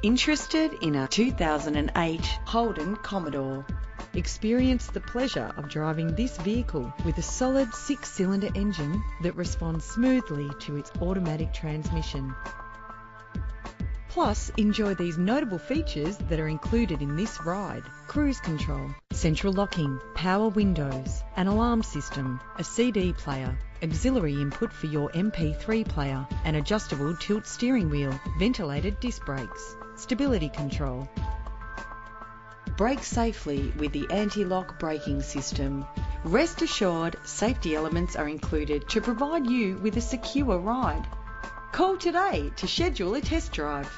Interested in a 2008 Holden Commodore? Experience the pleasure of driving this vehicle with a solid 6-cylinder engine that responds smoothly to its automatic transmission. Plus, enjoy these notable features that are included in this ride: cruise control, central locking, power windows, an alarm system, a CD player, auxiliary input for your MP3 player, an adjustable tilt steering wheel, ventilated disc brakes, stability control. Brake safely with the anti-lock braking system. Rest assured, safety elements are included to provide you with a secure ride. Call today to schedule a test drive.